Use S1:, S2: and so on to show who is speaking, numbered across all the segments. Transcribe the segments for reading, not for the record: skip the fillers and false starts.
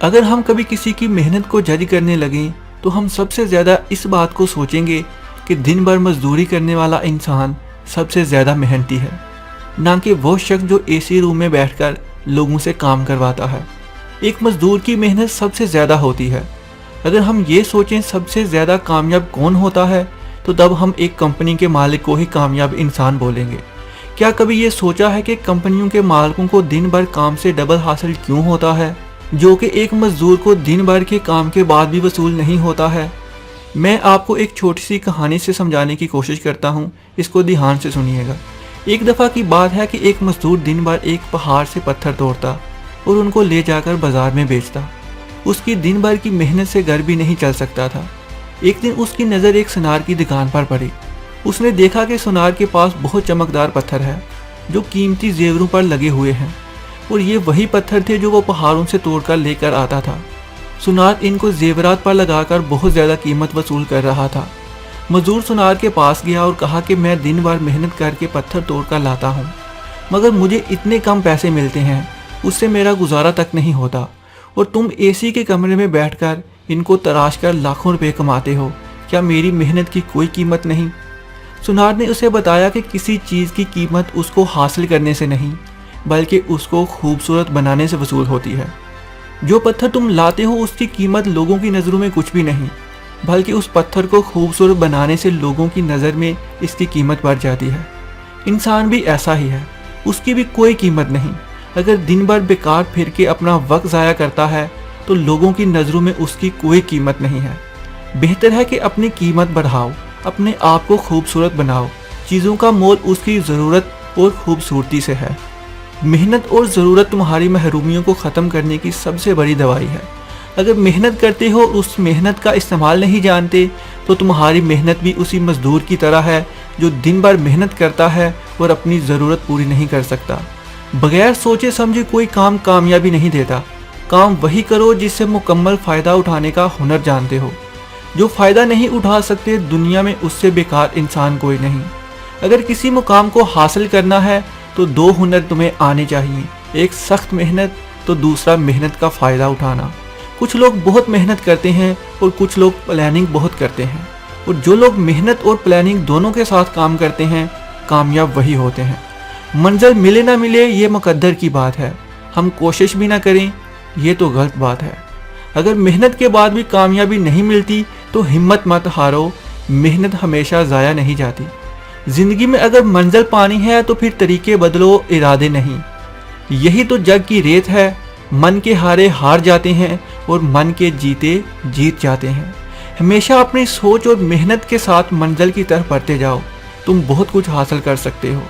S1: اگر ہم کبھی کسی کی محنت کو جج کرنے لگیں تو ہم سب سے زیادہ اس بات کو سوچیں گے کہ دن بھر مزدوری کرنے والا انسان سب سے زیادہ محنتی ہے، نہ کہ وہ شخص جو اے سی روم میں بیٹھ کر لوگوں سے کام کرواتا ہے۔ ایک مزدور کی محنت سب سے زیادہ ہوتی ہے۔ اگر ہم یہ سوچیں سب سے زیادہ کامیاب کون ہوتا ہے تو تب ہم ایک کمپنی کے مالک کو ہی کامیاب انسان بولیں گے۔ کیا کبھی یہ سوچا ہے کہ کمپنیوں کے مالکوں کو دن بھر کام سے ڈبل حاصل کیوں ہوتا ہے، جو کہ ایک مزدور کو دن بھر کے کام کے بعد بھی وصول نہیں ہوتا ہے؟ میں آپ کو ایک چھوٹی سی کہانی سے سمجھانے کی کوشش کرتا ہوں، اس کو دھیان سے سنیے گا۔ ایک دفعہ کی بات ہے کہ ایک مزدور دن بھر ایک پہاڑ سے پتھر توڑتا اور ان کو لے جا کر بازار میں بیچتا۔ اس کی دن بھر کی محنت سے گھر بھی نہیں چل سکتا تھا۔ ایک دن اس کی نظر ایک سونار کی دکان پر پڑی۔ اس نے دیکھا کہ سونار کے پاس بہت چمکدار پتھر ہے جو قیمتی زیوروں پر لگے ہوئے ہیں، اور یہ وہی پتھر تھے جو وہ پہاڑوں سے توڑ کر لے کر آتا تھا۔ سونار ان کو زیورات پر لگا کر بہت زیادہ قیمت وصول کر رہا تھا۔ مزدور سونار کے پاس گیا اور کہا کہ میں دن بھر محنت کر کے پتھر توڑ کر لاتا ہوں، مگر مجھے اتنے کم پیسے ملتے ہیں، اس سے میرا گزارا تک نہیں ہوتا، اور تم اے سی کے کمرے میں بیٹھ کر ان کو تراش کر لاکھوں روپے کماتے ہو، کیا میری محنت کی کوئی قیمت نہیں؟ سونار نے اسے بتایا کہ کسی چیز کی قیمت اس کو حاصل کرنے سے نہیں بلکہ اس کو خوبصورت بنانے سے وصول ہوتی ہے۔ جو پتھر تم لاتے ہو اس کی قیمت لوگوں کی نظروں میں کچھ بھی نہیں، بلکہ اس پتھر کو خوبصورت بنانے سے لوگوں کی نظر میں اس کی قیمت بڑھ جاتی ہے۔ انسان بھی ایسا ہی ہے، اس کی بھی کوئی قیمت نہیں۔ اگر دن بھر بیکار پھر کے اپنا وقت ضائع کرتا ہے تو لوگوں کی نظروں میں اس کی کوئی قیمت نہیں ہے۔ بہتر ہے کہ اپنی قیمت بڑھاؤ، اپنے آپ کو خوبصورت بناؤ۔ چیزوں کا مول اس کی ضرورت اور خوبصورتی سے ہے۔ محنت اور ضرورت تمہاری محرومیوں کو ختم کرنے کی سب سے بڑی دوائی ہے۔ اگر محنت کرتے ہو اس محنت کا استعمال نہیں جانتے تو تمہاری محنت بھی اسی مزدور کی طرح ہے جو دن بھر محنت کرتا ہے اور اپنی ضرورت پوری نہیں کر سکتا۔ بغیر سوچے سمجھے کوئی کام کامیابی نہیں دیتا۔ کام وہی کرو جس سے مکمل فائدہ اٹھانے کا ہنر جانتے ہو۔ جو فائدہ نہیں اٹھا سکتے دنیا میں اس سے بیکار انسان کوئی نہیں۔ اگر کسی مقام کو حاصل کرنا ہے تو دو ہنر تمہیں آنے چاہیے، ایک سخت محنت تو دوسرا محنت کا فائدہ اٹھانا۔ کچھ لوگ بہت محنت کرتے ہیں اور کچھ لوگ پلاننگ بہت کرتے ہیں، اور جو لوگ محنت اور پلاننگ دونوں کے ساتھ کام کرتے ہیں کامیاب وہی ہوتے ہیں۔ منزل ملے نہ ملے یہ مقدر کی بات ہے، ہم کوشش بھی نہ کریں یہ تو غلط بات ہے۔ اگر محنت کے بعد بھی کامیابی نہیں ملتی تو ہمت مت ہارو، محنت ہمیشہ ضائع نہیں جاتی۔ زندگی میں اگر منزل پانی ہے تو پھر طریقے بدلو، ارادے نہیں۔ یہی تو جگ کی ریت ہے، من کے ہارے ہار جاتے ہیں اور من کے جیتے جیت جاتے ہیں۔ ہمیشہ اپنی سوچ اور محنت کے ساتھ منزل کی طرف بڑھتے جاؤ، تم بہت کچھ حاصل کر سکتے ہو۔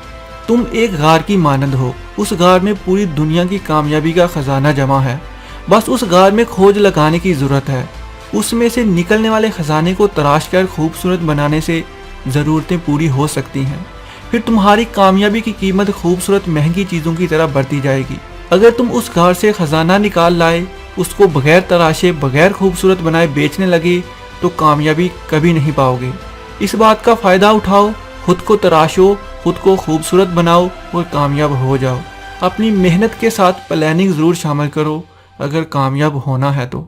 S1: تم ایک غار کی مانند ہو، اس غار میں پوری دنیا کی کامیابی کا خزانہ جمع ہے، بس اس غار میں کھوج لگانے کی ضرورت ہے۔ اس میں سے نکلنے والے خزانے کو تراش کر خوبصورت بنانے سے ضرورتیں پوری ہو سکتی ہیں۔ پھر تمہاری کامیابی کی قیمت خوبصورت مہنگی چیزوں کی طرح بڑھتی جائے گی۔ اگر تم اس غار سے خزانہ نکال لائے، اس کو بغیر تراشے بغیر خوبصورت بنائے بیچنے لگے تو کامیابی کبھی نہیں پاؤ گے۔ اس بات کا فائدہ اٹھاؤ، خود کو تراشو، خود کو خوبصورت بناؤ اور کامیاب ہو جاؤ۔ اپنی محنت کے ساتھ پلاننگ ضرور شامل کرو اگر کامیاب ہونا ہے تو۔